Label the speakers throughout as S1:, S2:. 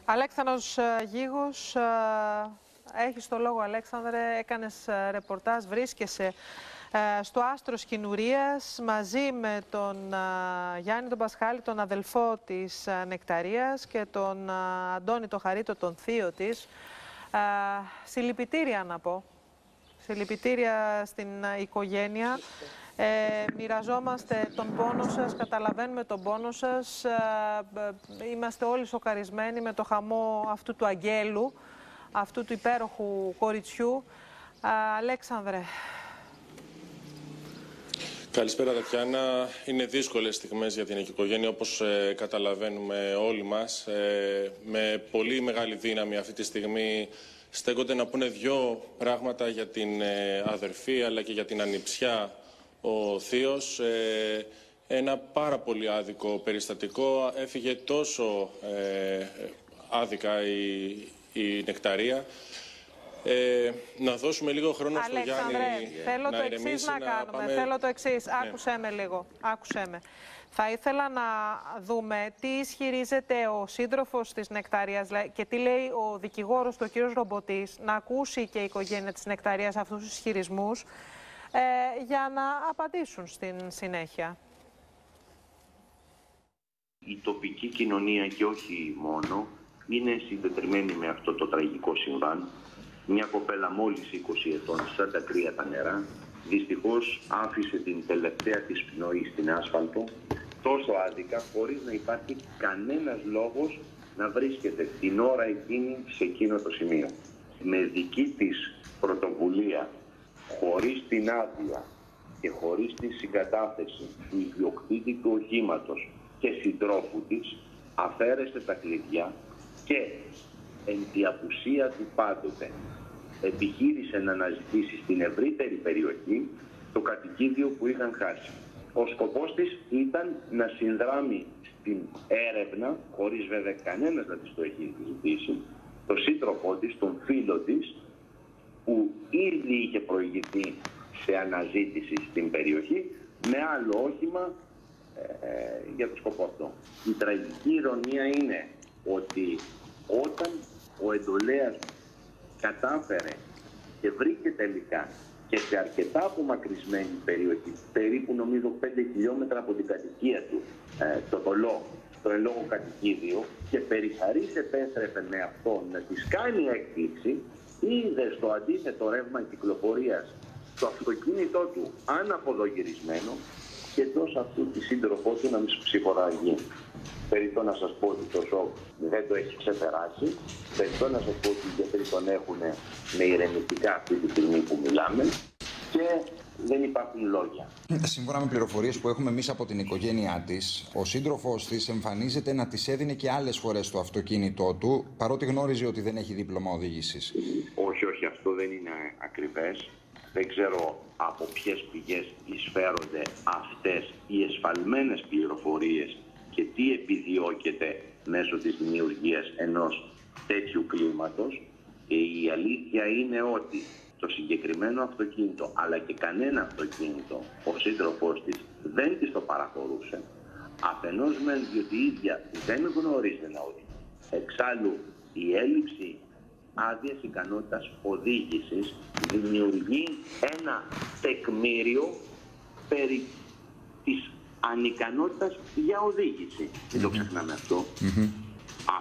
S1: Αλέξανδρος Γίγος, έχεις το λόγο, Αλέξανδρε, έκανες ρεπορτάζ, βρίσκεσαι στο άστρο Σκηνουρίας μαζί με τον Γιάννη τον Πασχάλη, τον αδελφό της Νεκταρίας, και τον Αντώνη τον Χαρίτο, τον θείο της. Συλληπιτήρια να πω, συλληπιτήρια στην οικογένεια. Μοιραζόμαστε τον πόνο σας, καταλαβαίνουμε τον πόνο σας. Είμαστε όλοι σοκαρισμένοι με το χαμό αυτού του αγγέλου, αυτού του υπέροχου κοριτσιού. Αλέξανδρε.
S2: Καλησπέρα, Τατιάνα. Είναι δύσκολες στιγμές για την οικογένεια, όπως καταλαβαίνουμε όλοι μας. Με πολύ μεγάλη δύναμη αυτή τη στιγμή στέκονται να πούνε δύο πράγματα για την αδερφή αλλά και για την ανιψιά ο θείος. Ένα πάρα πολύ άδικο περιστατικό. Έφυγε τόσο άδικα η Νεκταρία. Να δώσουμε λίγο χρόνο στο Γιάννη
S1: θέλω το εξής να κάνουμε. Θέλω το εξής. Άκουσέ με λίγο. Άκουσέ με. Θα ήθελα να δούμε τι ισχυρίζεται ο σύντροφος της Νεκταρίας και τι λέει ο δικηγόρος του, ο κύριος Ρομποτής, να ακούσει και η οικογένεια της Νεκταρίας αυτούς τους ισχυρισμούς για να απαντήσουν στην συνέχεια.
S3: Η τοπική κοινωνία και όχι μόνο είναι συντετριμένη με αυτό το τραγικό συμβάν. Μια κοπέλα μόλις 20 ετών, σαν τα κρύα τα νερά, δυστυχώς άφησε την τελευταία της πνοή στην άσφαλτο, τόσο άδικα, χωρίς να υπάρχει κανένας λόγος να βρίσκεται την ώρα εκείνη σε εκείνο το σημείο. Με δική της πρωτοβουλία, χωρίς την άδεια και χωρίς τη συγκατάθεση του ιδιοκτήτη του οχήματος και συντρόφου της, αφαίρεσε τα κλειδιά και εν τη απουσία του πάντοτε επιχείρησε να αναζητήσει στην ευρύτερη περιοχή το κατοικίδιο που είχαν χάσει. Ο σκοπός της ήταν να συνδράμει στην έρευνα, χωρίς βέβαια κανένας να της το έχει ζητήσει, τον σύντροφό της, τον φίλο της, που ήδη είχε προηγηθεί σε αναζήτηση στην περιοχή με άλλο όχημα για το σκοπό αυτό. Η τραγική ηρωνία είναι ότι όταν ο εντολέας κατάφερε και βρήκε τελικά και σε αρκετά απομακρυσμένη περιοχή, περίπου νομίζω 5 χιλιόμετρα από την κατοικία του, το εν λόγω κατοικίδιο, και περιχαρής επέστρεφε με αυτό να της κάνει έκπληξη, είδε στο αντίθετο ρεύμα κυκλοφορίας το αυτοκίνητό του αναποδογυρισμένο και εντός αυτού τη σύντροφό του να μην ψυχοραγεί. Περιττό να σας πω ότι το σοκ δεν το έχει ξεπεράσει. Περιττό να σας πω ότι οι γιατροί τον έχουν με ηρεμητικά αυτή τη στιγμή που μιλάμε και δεν υπάρχουν λόγια.
S4: Σύμφωνα με πληροφορίες που έχουμε εμείς από την οικογένειά της, ο σύντροφος της εμφανίζεται να της έδινε και άλλες φορές το αυτοκίνητό του, παρότι γνώριζε ότι δεν έχει δίπλωμα οδήγησης.
S3: Όχι, αυτό δεν είναι ακριβές. Δεν ξέρω από ποιες πηγές εισφέρονται αυτές οι εσφαλμένες πληροφορίες και τι επιδιώκεται μέσω της δημιουργίας ενός τέτοιου κλίματος. Η αλήθεια είναι ότι το συγκεκριμένο αυτοκίνητο, αλλά και κανένα αυτοκίνητο, ο σύντροφός της δεν της το παραχωρούσε. Αφενός μεν διότι η ίδια δεν γνωρίζει να οδηγεί. Εξάλλου η έλλειψη άδειας ικανότητας οδήγησης δημιουργεί ένα τεκμήριο περί της ανικανότητας για οδήγηση. Δεν το ξεχνάμε αυτό.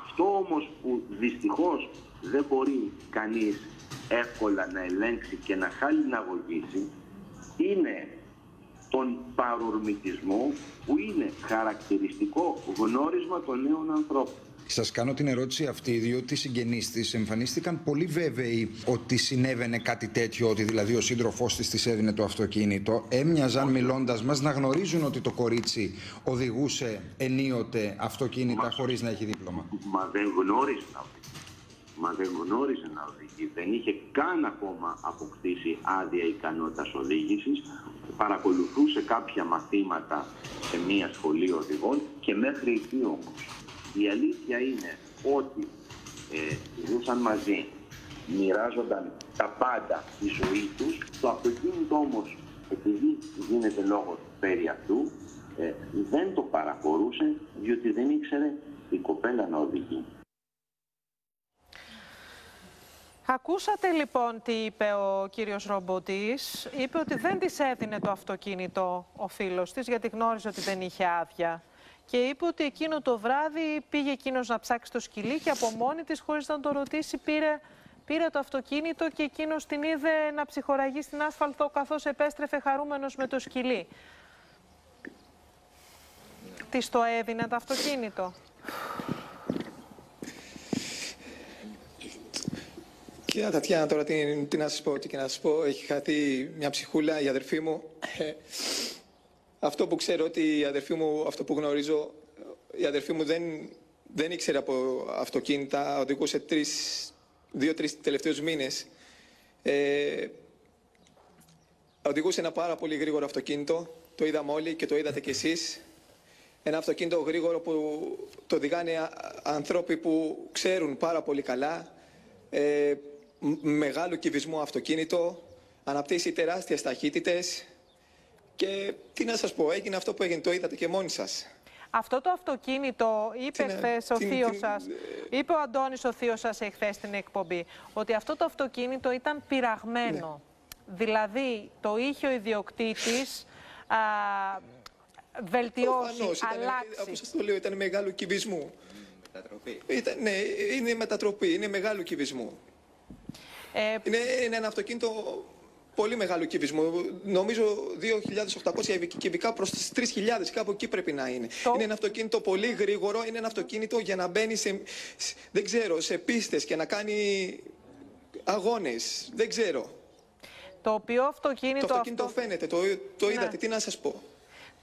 S3: Αυτό όμως που δυστυχώς δεν μπορεί κανείς εύκολα να ελέγξει και να χαλιναγωγήσει είναι τον παρορμητισμό που είναι χαρακτηριστικό γνώρισμα των νέων ανθρώπων.
S4: Σας κάνω την ερώτηση αυτή διότι οι συγγενείς της εμφανίστηκαν πολύ βέβαιοι ότι συνέβαινε κάτι τέτοιο, ότι δηλαδή ο σύντροφός της έδινε το αυτοκίνητο. Έμοιαζαν μιλώντας μας να γνωρίζουν ότι το κορίτσι οδηγούσε ενίοτε αυτοκίνητα χωρίς να έχει δίπλωμα.
S3: Μα δεν γνώριζε να οδηγεί. Δεν είχε καν ακόμα αποκτήσει άδεια ικανότητας οδήγησης. Παρακολουθούσε κάποια μαθήματα σε μία σχολή οδηγών και μέχρι εκεί όμως. Η αλήθεια είναι ότι ζούσαν μαζί, μοιράζονταν τα πάντα τη ζωή τους. Το αυτοκίνητο όμως, επειδή γίνεται λόγος περί αυτού, δεν το παραχωρούσε διότι δεν ήξερε η κοπέλα να οδηγεί.
S1: Ακούσατε λοιπόν τι είπε ο κύριος Ρομποτής. Είπε ότι δεν της έδινε το αυτοκίνητο ο φίλος της γιατί γνώριζε ότι δεν είχε άδεια. Και είπε ότι εκείνο το βράδυ πήγε εκείνος να ψάξει το σκυλί και από μόνη της, χωρίς να το ρωτήσει, πήρε το αυτοκίνητο και εκείνος την είδε να ψυχοραγεί στην άσφαλτο καθώς επέστρεφε χαρούμενος με το σκυλί. Της το έδινε το αυτοκίνητο?
S5: Κυρία Τατιάνα, τώρα τι να σας πω, τι και να σας πω. Έχει χαθεί μια ψυχούλα, η αδερφή μου. Αυτό που ξέρω ότι η αδερφή μου, αυτό που γνωρίζω, η αδερφή μου δεν ήξερε από αυτοκίνητα, οδηγούσε 2-3 τελευταίους μήνες. Οδηγούσε ένα πάρα πολύ γρήγορο αυτοκίνητο, το είδαμε όλοι και το είδατε κι εσείς. Ένα αυτοκίνητο γρήγορο που το οδηγάνε ανθρώποι που ξέρουν πάρα πολύ καλά. Μεγάλου κυβισμού αυτοκίνητο, αναπτύσσει τεράστιες ταχύτητες και τι να σας πω, έγινε αυτό που έγινε, το είδατε και μόνοι σας.
S1: Αυτό το αυτοκίνητο, είπε χθες ο θείος σας, είπε ο Αντώνης ο θείος σας εχθές στην εκπομπή, ότι αυτό το αυτοκίνητο ήταν πειραγμένο. Ναι. Δηλαδή το είχε ο ιδιοκτήτης βελτιώσει, αλλάξει.
S5: Όπως σας το λέω, ήταν μεγάλου κυβισμού. Ναι, είναι μετατροπή, είναι μεγάλου κυβισμού. Είναι ένα αυτοκίνητο πολύ μεγάλου κυβισμού. Νομίζω 2.800 κυβικά προς τις 3.000, κάπου εκεί πρέπει να είναι. Είναι ένα αυτοκίνητο πολύ γρήγορο, είναι ένα αυτοκίνητο για να μπαίνει δεν ξέρω, σε πίστες και να κάνει αγώνες, δεν ξέρω.
S1: Το οποίο αυτοκίνητο...
S5: Το αυτοκίνητο φαίνεται, το είδατε, ναι. Τι να σας πω.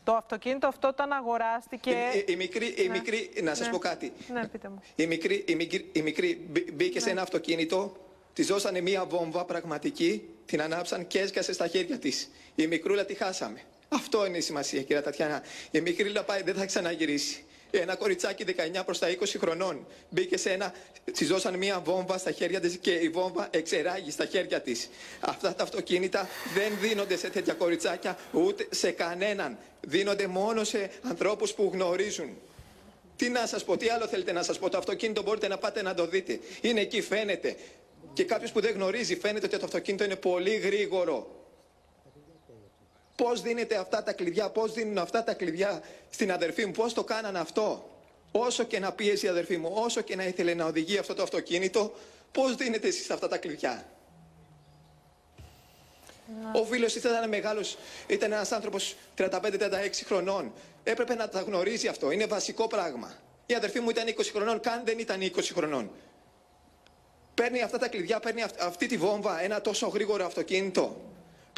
S1: Το αυτοκίνητο αυτό όταν αγοράστηκε...
S5: Η μικρή, να σας πω κάτι.
S1: Ναι, πείτε μου.
S5: Η μικρή μπήκε σε ένα αυτοκίνητο, της δώσανε μία βόμβα πραγματική, την ανάψαν και έσκασε στα χέρια της. Η μικρούλα τη χάσαμε. Αυτό είναι η σημασία, κυρία Τατιάνα. Η μικρή πάει, δεν θα ξαναγυρίσει. Ένα κοριτσάκι 19 προς τα 20 χρονών μπήκε σε ένα, της δώσαν μία βόμβα στα χέρια της και η βόμβα εξεράγει στα χέρια της. Αυτά τα αυτοκίνητα δεν δίνονται σε τέτοια κοριτσάκια ούτε σε κανέναν. Δίνονται μόνο σε ανθρώπους που γνωρίζουν. Τι να σας πω, τι άλλο θέλετε να σας πω. Το αυτοκίνητο μπορείτε να πάτε να το δείτε. Είναι εκεί, φαίνεται. Και κάποιος που δεν γνωρίζει, φαίνεται ότι το αυτοκίνητο είναι πολύ γρήγορο. Πώς δίνετε αυτά τα κλειδιά, πώς δίνουν αυτά τα κλειδιά στην αδερφή μου, πώς το κάνανε αυτό. Όσο και να πίεσε η αδερφή μου, όσο και να ήθελε να οδηγεί αυτό το αυτοκίνητο, πώς δίνετε εσείς αυτά τα κλειδιά. Ο φίλος ήταν μεγάλος, ήταν ένας άνθρωπος 35-36 χρονών. Έπρεπε να τα γνωρίζει αυτό, είναι βασικό πράγμα. Η αδερφή μου ήταν 20 χρονών, καν δεν ήταν 20 χρονών. Παίρνει αυτά τα κλειδιά, παίρνει αυτή τη βόμβα, ένα τόσο γρήγορο αυτοκίνητο.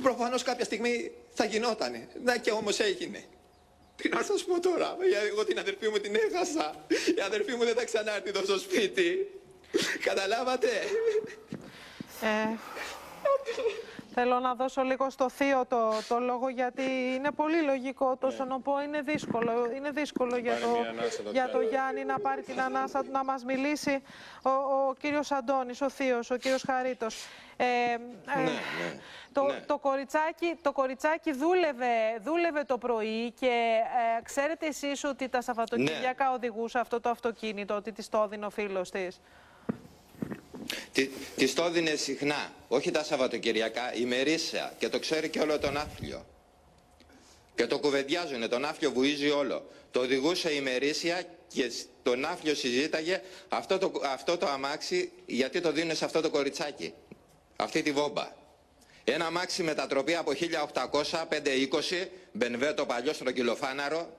S5: Προφανώς κάποια στιγμή θα γινότανε. Να και όμως έγινε. Τι να σας πω τώρα, εγώ την αδερφή μου την έχασα. Η αδερφή μου δεν θα ξανάρθει εδώ στο σπίτι. Καταλάβατε.
S1: Θέλω να δώσω λίγο στο θείο το λόγο, γιατί είναι πολύ λογικό το σωνοπό, είναι δύσκολο για το Γιάννη να πάρει την ανάσα του να μας μιλήσει. Ο κύριος Αντώνης, ο θείος, ο κύριος Χαρίτος. Το κοριτσάκι δούλευε το πρωί και ξέρετε εσείς ότι τα Σαββατοκύριακα οδηγούσε αυτό το αυτοκίνητο, ότι της το έδινε ο φίλος της?
S6: Της το έδινε συχνά, όχι τα Σαββατοκυριακά, ημερήσια, και το ξέρει και όλο τον Άφλιο. Και το κουβεντιάζουνε, τον Άφλιο βουίζει όλο. Το οδηγούσε ημερήσια και τον Άφλιο συζήταγε αυτό το αμάξι, γιατί το δίνουν σε αυτό το κοριτσάκι. Αυτή τη βόμπα. Ένα αμάξι μετατροπή από 1800, 520, μπενβέ το παλιό στρογγυλοφάναρο,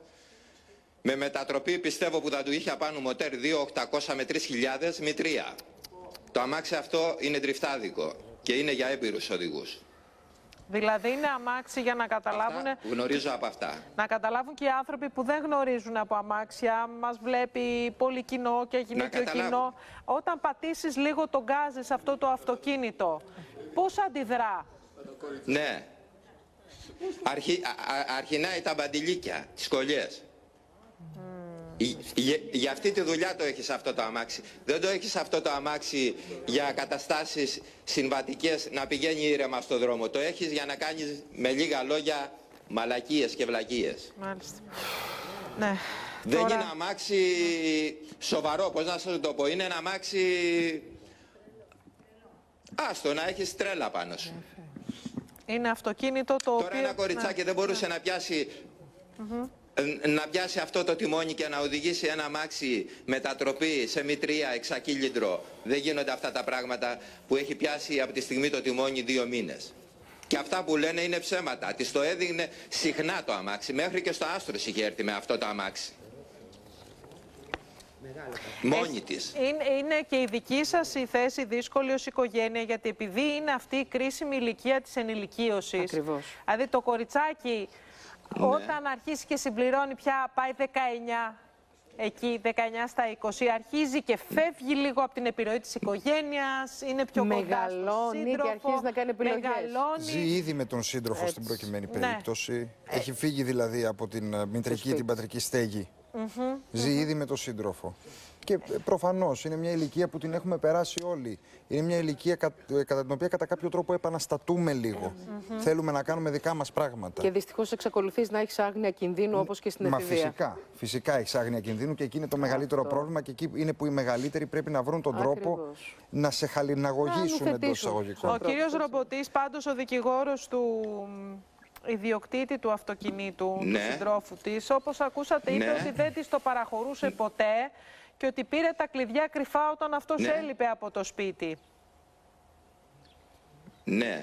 S6: με μετατροπή πιστεύω που θα του είχε απάνω μοτέρ 2.800 με 3.000 μη 3. Το αμάξι αυτό είναι τριφτάδικο και είναι για έμπειρους οδηγούς.
S1: Δηλαδή είναι αμάξι για να καταλάβουν...
S6: Γνωρίζω από αυτά.
S1: Να καταλάβουν και οι άνθρωποι που δεν γνωρίζουν από αμάξια, μας βλέπει πολύ κοινό και γυναικείο κοινό. Όταν πατήσεις λίγο τον γκάζι σε αυτό το αυτοκίνητο, πώς αντιδρά?
S6: Ναι. Αρχινάει τα μπαντιλίκια, τις κολλιές. Για αυτή τη δουλειά το έχεις αυτό το αμάξι. Δεν το έχεις αυτό το αμάξι για καταστάσεις συμβατικές να πηγαίνει ήρεμα στο δρόμο. Το έχεις για να κάνεις με λίγα λόγια μαλακίες και βλακίες.
S1: Μάλιστα. Ναι.
S6: Δεν είναι αμάξι σοβαρό, πώς να σας το πω. Είναι ένα αμάξι Άστο να έχεις τρέλα πάνω σου.
S1: Είναι αυτοκίνητο το οποίο...
S6: Τώρα ένα κοριτσάκι δεν μπορούσε να πιάσει... να πιάσει αυτό το τιμόνι και να οδηγήσει ένα αμάξι μετατροπή σε μητρία εξακύλιντρο. Δεν γίνονται αυτά τα πράγματα που έχει πιάσει από τη στιγμή το τιμόνι 2 μήνες. Και αυτά που λένε είναι ψέματα. Της το έδινε συχνά το αμάξι. Μέχρι και στο Άστρος είχε έρθει με αυτό το αμάξι. Μόνη της.
S1: Είναι και η δική σας η θέση δύσκολη ως οικογένεια, γιατί επειδή είναι αυτή η κρίσιμη ηλικία της ενηλικίωσης.
S7: Ακριβώς.
S1: Δηλαδή το κοριτσάκι όταν αρχίσει και συμπληρώνει πια, πάει 19, εκεί 19 στα 20, αρχίζει και φεύγει λίγο από την επιρροή της οικογένειας, είναι πιο κοντά στον σύντροφο,
S7: και αρχίζει να κάνει επιλογές.
S4: Ζει ήδη με τον σύντροφο στην προκειμένη περίπτωση. Έχει φύγει δηλαδή από την μητρική ή την πατρική στέγη. Ζει ήδη με τον σύντροφο. Και προφανώς είναι μια ηλικία που την έχουμε περάσει όλοι. Είναι μια ηλικία κατά την οποία κατά κάποιο τρόπο επαναστατούμε λίγο. Θέλουμε να κάνουμε δικά μας πράγματα.
S7: Και δυστυχώς εξακολουθείς να έχεις άγνοια κινδύνου όπως και στην εφηβεία.
S4: Φυσικά έχεις άγνοια κινδύνου και εκεί είναι το μεγαλύτερο πρόβλημα και εκεί είναι που οι μεγαλύτεροι πρέπει να βρουν τον τρόπο να σε χαλιναγωγήσουν εντός εισαγωγικών.
S1: Ο κύριος Ρομποτής, πάντως ο δικηγόρος του ιδιοκτήτη του αυτοκινήτου, του συντρόφου της, όπως ακούσατε, είπε ότι δεν της το παραχωρούσε ποτέ και ότι πήρε τα κλειδιά κρυφά όταν αυτός έλειπε από το σπίτι. Ναι.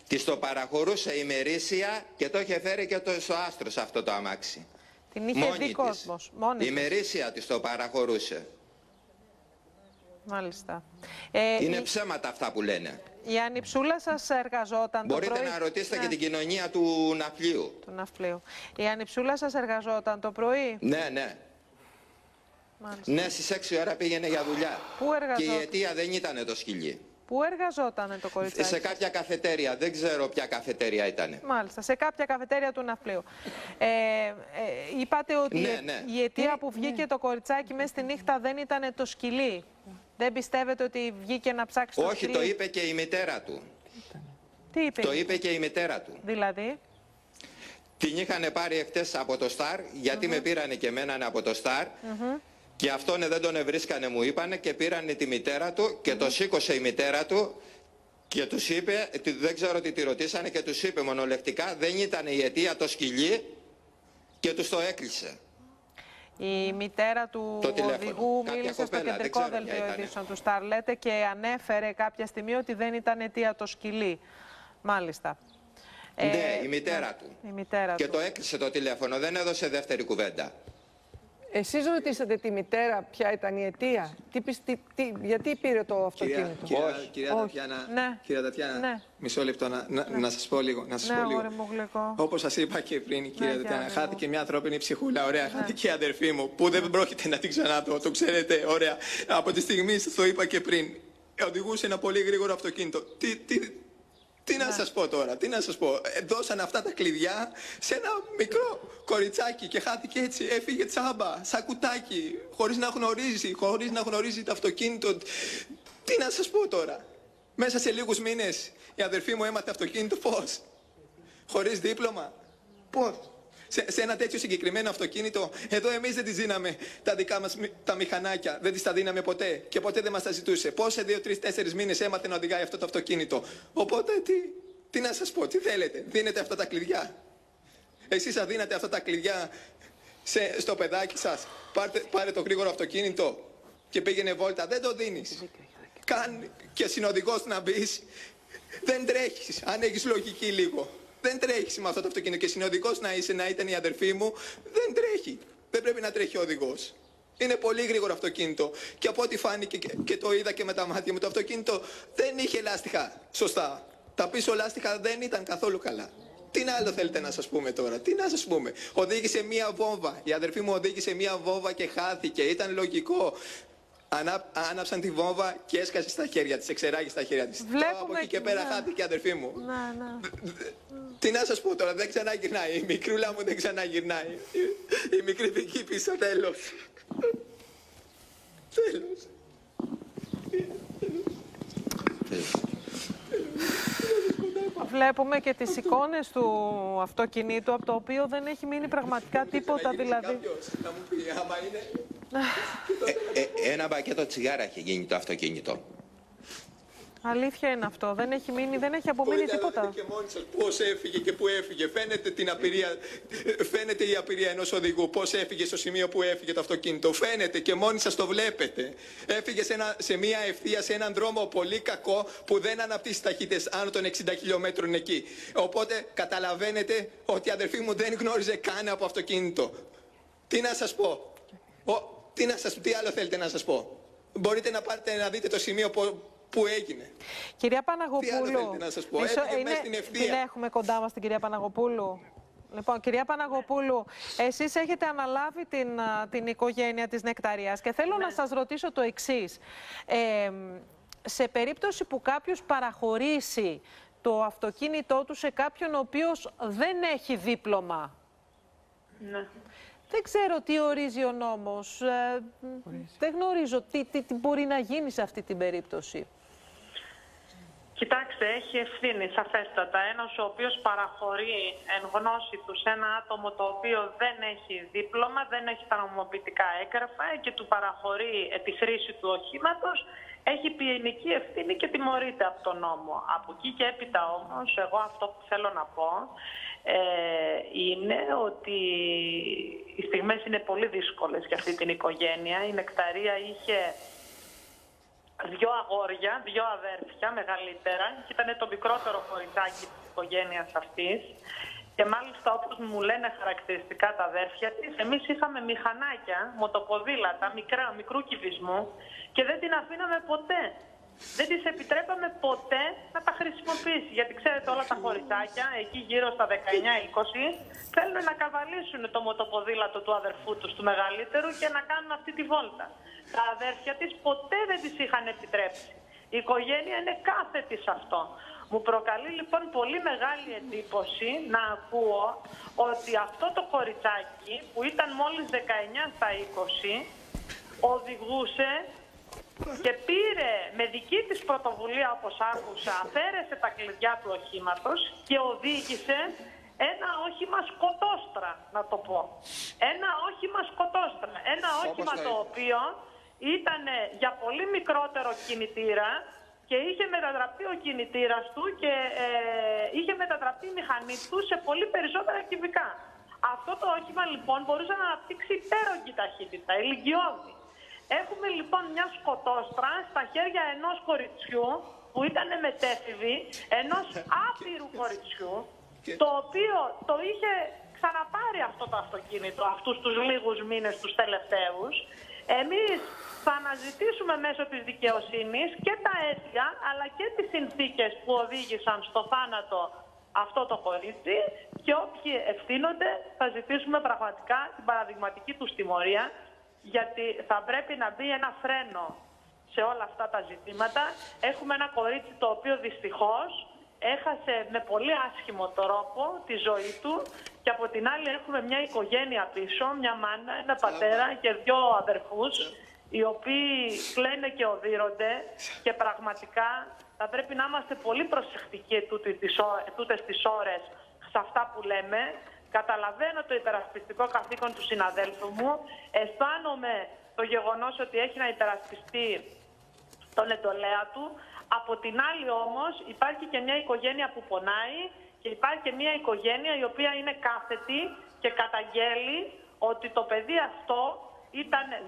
S6: Της το παραχωρούσε ημερήσια και το είχε φέρει και στο Άστρος αυτό το αμάξι.
S1: Την είχε δει κόσμος.
S6: Ημερήσια της το παραχωρούσε.
S1: Μάλιστα.
S6: Είναι ψέματα αυτά που λένε.
S1: Η ανιψούλα σας εργαζόταν
S6: Μπορείτε
S1: το πρωί.
S6: να ρωτήσετε και την κοινωνία του ναυπλίου.
S1: Του ναυπλίου. Η ανιψούλα σας εργαζόταν το πρωί.
S6: Ναι, ναι.
S1: Μάλιστα.
S6: Ναι, στις 6 ώρα πήγαινε για δουλειά.
S1: Πού εργαζόταν?
S6: Και η αιτία δεν ήταν το σκυλί.
S1: Πού εργαζόταν το κοριτσάκι?
S6: Σε κάποια καφετέρια. Δεν ξέρω ποια καφετέρια ήταν.
S1: Μάλιστα, σε κάποια καφετέρια του ναυπλίου. Είπατε ότι η αιτία που βγήκε το κοριτσάκι μέσα στη νύχτα δεν ήταν το σκυλί. Δεν πιστεύετε ότι βγήκε να ψάξει το σκυλί?
S6: Όχι, το είπε και η μητέρα του.
S1: Τι είπε?
S6: Το είπε και η μητέρα του.
S1: Δηλαδή?
S6: Την είχαν πάρει εχθές από το Σταρ, γιατί με πήρανε και μένανε από το Σταρ. Και αυτόν δεν τον ευρίσκανε, μου είπανε, και πήρανε τη μητέρα του και το σήκωσε η μητέρα του και τους είπε, δεν ξέρω τι τη ρωτήσανε, και τους είπε μονολεκτικά δεν ήταν η αιτία το σκυλί και τους το έκλεισε.
S1: Η μητέρα του οδηγού μίλησε στο κεντρικό δελτίο ειδήσεων του Σταρ, λέτε, και ανέφερε κάποια στιγμή ότι δεν ήταν αιτία το σκυλί. Μάλιστα.
S6: Ναι, η μητέρα του.
S1: Η μητέρα
S6: και
S1: του.
S6: το έκλεισε το τηλέφωνο, δεν έδωσε δεύτερη κουβέντα.
S8: Εσείς ρωτήσατε τη μητέρα ποια ήταν η αιτία, γιατί πήρε το αυτοκίνητο?
S5: Κυρία Τατιάνα, μισό λεπτό να σας πω λίγο. Όπως σας είπα και πριν, κυρία Τατιάνα, χάθηκε μια ανθρώπινη ψυχούλα, ωραία, χάθηκε η αδερφή μου, που δεν πρόκειται να την ξαναδώ, το ξέρετε, ωραία. Από τη στιγμή, σας το είπα και πριν, οδηγούσε ένα πολύ γρήγορο αυτοκίνητο. Τι να σας πω τώρα, τι να σας πω. Δώσαν αυτά τα κλειδιά σε ένα μικρό κοριτσάκι και χάθηκε έτσι, έφυγε τσάμπα, σαν κουτάκι, χωρίς να γνωρίζει το αυτοκίνητο. Τι να σας πω τώρα. Μέσα σε λίγους μήνες η αδερφή μου έμαθε αυτοκίνητο, πώς? Χωρίς δίπλωμα, πώς? Σε ένα τέτοιο συγκεκριμένο αυτοκίνητο, εδώ εμείς δεν τις δίναμε τα δικά μας τα μηχανάκια, δεν τις τα δίναμε ποτέ και ποτέ δεν μας τα ζητούσε. Πώς σε 2, 3, 4 μήνες έμαθε να οδηγάει αυτό το αυτοκίνητο? Οπότε τι να σας πω, τι θέλετε, δίνετε αυτά τα κλειδιά? Εσείς θα δίνατε αυτά τα κλειδιά στο παιδάκι σας? Πάρε το γρήγορο αυτοκίνητο και πήγαινε βόλτα, δεν το δίνεις. Καν και συνοδηγός να μπεις, δεν τρέχεις, αν έχεις λογική λίγο. Δεν τρέχει με αυτό το αυτοκίνητο και συνοδικός να είσαι, να ήταν η αδερφή μου, δεν τρέχει. Δεν πρέπει να τρέχει ο οδηγός. Είναι πολύ γρήγορο αυτοκίνητο. Και από ό,τι φάνηκε και το είδα και με τα μάτια μου, το αυτοκίνητο δεν είχε λάστιχα σωστά. Τα πίσω λάστιχα δεν ήταν καθόλου καλά. Τι άλλο θέλετε να σας πούμε τώρα, τι να σας πούμε? Οδήγησε μία βόμβα. Η αδερφή μου οδήγησε μία βόμβα και χάθηκε. Ήταν λογικό. Άναψαν τη βόμβα και έσκασε στα χέρια της, εξεράγει στα χέρια της. Από εκεί και πέρα χάθηκε η αδερφή μου. Τι να σας πω τώρα, δεν ξαναγυρνάει. Η μικρούλα μου δεν ξαναγυρνάει. Η μικρή δική πίσω, τέλος. Τέλος.
S1: Βλέπουμε και τις εικόνες του αυτοκινήτου, από το οποίο δεν έχει μείνει πραγματικά τίποτα, δηλαδή.
S5: Κάποιος να μου πει, άμα είναι...
S6: Ένα μπακέτο τσιγάρα έχει γίνει το αυτοκίνητο.
S1: Αλήθεια είναι αυτό. Δεν έχει μείνει, δεν έχει απομείνει τίποτα.
S5: Και μόνοι σας πώς έφυγε και πού έφυγε. Φαίνεται η απειρία ενός οδηγού. Πώς έφυγε στο σημείο που έφυγε το αυτοκίνητο. Φαίνεται και μόνοι σας το βλέπετε. Έφυγε σε μια ευθεία, σε έναν δρόμο πολύ κακό που δεν αναπτύσσει ταχύτητες άνω των 60 χιλιόμετρων εκεί. Οπότε καταλαβαίνετε ότι η αδερφή μου δεν γνώριζε καν από αυτοκίνητο. Τι να σας πω. Τι άλλο θέλετε να σας πω. Μπορείτε να πάρετε να δείτε το σημείο που έγινε.
S1: Κυρία Παναγοπούλου,
S5: τι άλλο θέλετε να σας πω.
S1: την έχουμε κοντά μας την κυρία Παναγοπούλου. Λοιπόν, κυρία Παναγοπούλου, εσείς έχετε αναλάβει την οικογένεια της Νεκταρίας και θέλω να σας ρωτήσω το εξής. Σε περίπτωση που κάποιος παραχωρήσει το αυτοκίνητό του σε κάποιον ο οποίος δεν έχει δίπλωμα,
S9: ναι.
S1: Δεν ξέρω τι ορίζει ο νόμος. Δεν γνωρίζω τι μπορεί να γίνει σε αυτή την περίπτωση.
S9: Κοιτάξτε, έχει ευθύνη σαφέστατα. Ένας ο οποίος παραχωρεί εν γνώση του σε ένα άτομο το οποίο δεν έχει δίπλωμα, δεν έχει τα νομιμοποιητικά έγγραφα και του παραχωρεί τη χρήση του οχήματος, έχει ποινική ευθύνη και τιμωρείται από τον νόμο. Από εκεί και έπειτα όμως, εγώ αυτό που θέλω να πω είναι ότι οι στιγμές είναι πολύ δύσκολες για αυτή την οικογένεια. Η Νεκταρία είχε 2 αγόρια, 2 αδέρφια μεγαλύτερα και ήταν το μικρότερο κοριτσάκι της οικογένειας αυτής. Και μάλιστα, όπως μου λένε χαρακτηριστικά τα αδέρφια της, εμείς είχαμε μηχανάκια, μοτοποδήλατα, μικρού κυβισμού και δεν την αφήναμε ποτέ. Δεν της επιτρέπαμε ποτέ να τα χρησιμοποιήσει. Γιατί ξέρετε, όλα τα κοριτσάκια, εκεί γύρω στα 19-20, θέλουν να καβαλήσουν το μοτοποδήλατο του αδερφού τους, του μεγαλύτερου, και να κάνουν αυτή τη βόλτα. Τα αδέρφια της ποτέ δεν τις είχαν επιτρέψει. Η οικογένεια είναι κάθετη σε αυτό. Μου προκαλεί λοιπόν πολύ μεγάλη εντύπωση να ακούω ότι αυτό το κοριτσάκι που ήταν μόλις 19 στα 20 οδηγούσε και πήρε με δική της πρωτοβουλία, όπως άκουσα, αφαίρεσε τα κλειδιά του οχήματος και οδήγησε ένα όχημα σκοτόστρα, να το πω. Ένα όχημα σκοτόστρα. Ένα όχημα το οποίο ήταν για πολύ μικρότερο κινητήρα και είχε μετατραπεί ο κινητήρας του και είχε μετατραπεί η μηχανή του σε πολύ περισσότερα κυβικά. Αυτό το όχημα λοιπόν μπορούσε να αναπτύξει υπέρογγη ταχύτητα, ηλικιώδη. Έχουμε λοιπόν μια σκοτόστρα στα χέρια ενός κοριτσιού που ήταν μετέφηβη, ενός άπειρου κοριτσιού, το οποίο το είχε ξαναπάρει αυτό το αυτοκίνητο αυτούς τους λίγους μήνες, τους τελευταίους. Εμείς θα αναζητήσουμε μέσω της δικαιοσύνης και τα αίτια, αλλά και τις συνθήκες που οδήγησαν στο θάνατο αυτό το κορίτσι, και όποιοι ευθύνονται θα ζητήσουμε πραγματικά την παραδειγματική τους τιμωρία, γιατί θα πρέπει να μπει ένα φρένο σε όλα αυτά τα ζητήματα. Έχουμε ένα κορίτσι το οποίο δυστυχώς έχασε με πολύ άσχημο τρόπο τη ζωή του και από την άλλη έχουμε μια οικογένεια πίσω, μια μάνα, ένα πατέρα και 2 αδερφούς, οι οποίοι κλαίνε και οδύρονται και πραγματικά θα πρέπει να είμαστε πολύ προσεκτικοί τούτες τις ώρες σε αυτά που λέμε. Καταλαβαίνω το υπερασπιστικό καθήκον του συναδέλφου μου, αισθάνομαι το γεγονός ότι έχει να υπερασπιστεί τον εντολέα του. Από την άλλη όμως υπάρχει και μια οικογένεια που πονάει και υπάρχει και μια οικογένεια η οποία είναι κάθετη και καταγγέλει ότι το παιδί αυτό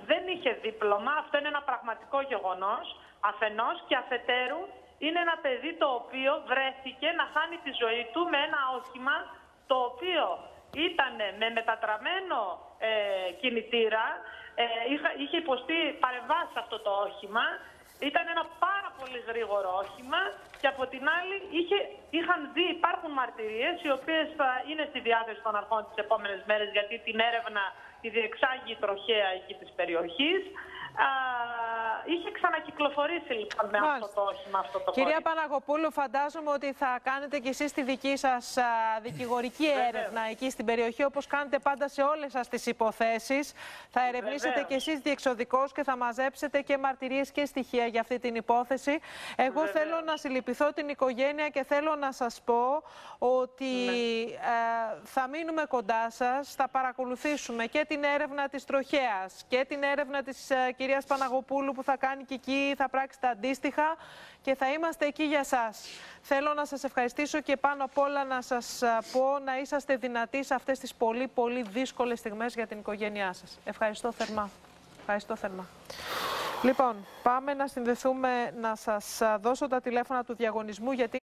S9: δεν είχε δίπλωμα. Αυτό είναι ένα πραγματικό γεγονός αφενός, και αφετέρου είναι ένα παιδί το οποίο βρέθηκε να χάνει τη ζωή του με ένα όχημα το οποίο ήταν με μετατραμμένο κινητήρα, είχε υποστεί παρεμβάσεις αυτό το όχημα, ήταν ένα πάρα πολύ γρήγορο όχημα και από την άλλη υπάρχουν μαρτυρίες οι οποίες θα είναι στη διάθεση των αρχών τις επόμενες μέρες, γιατί την έρευνα τη διεξάγει η τροχέα εκεί της περιοχής. Είχε ξανακυκλοφορήσει λοιπόν με αυτό το όχημα, αυτό το
S1: Κυρία Παναγοπούλου, φαντάζομαι ότι θα κάνετε κι εσείς τη δική σας δικηγορική έρευνα εκεί στην περιοχή, όπως κάνετε πάντα σε όλες σας τις υποθέσεις. Θα ερευνήσετε κι εσείς διεξοδικώς και θα μαζέψετε και μαρτυρίες και στοιχεία για αυτή την υπόθεση. Εγώ θέλω να συλληπιθώ την οικογένεια και θέλω να σας πω ότι θα μείνουμε κοντά σας, θα παρακολουθήσουμε και την έρευνα της τροχέας και την έρευνα της κυρίας κυρίας Παναγοπούλου που θα κάνει και εκεί, θα πράξει τα αντίστοιχα και θα είμαστε εκεί για σας. Θέλω να σας ευχαριστήσω και πάνω απ' όλα να σας πω να είσαστε δυνατοί σε αυτές τις πολύ πολύ δύσκολες στιγμές για την οικογένειά σας. Ευχαριστώ θερμά. Ευχαριστώ θερμά. Λοιπόν, πάμε να συνδεθούμε, να σας δώσω τα τηλέφωνα του διαγωνισμού γιατί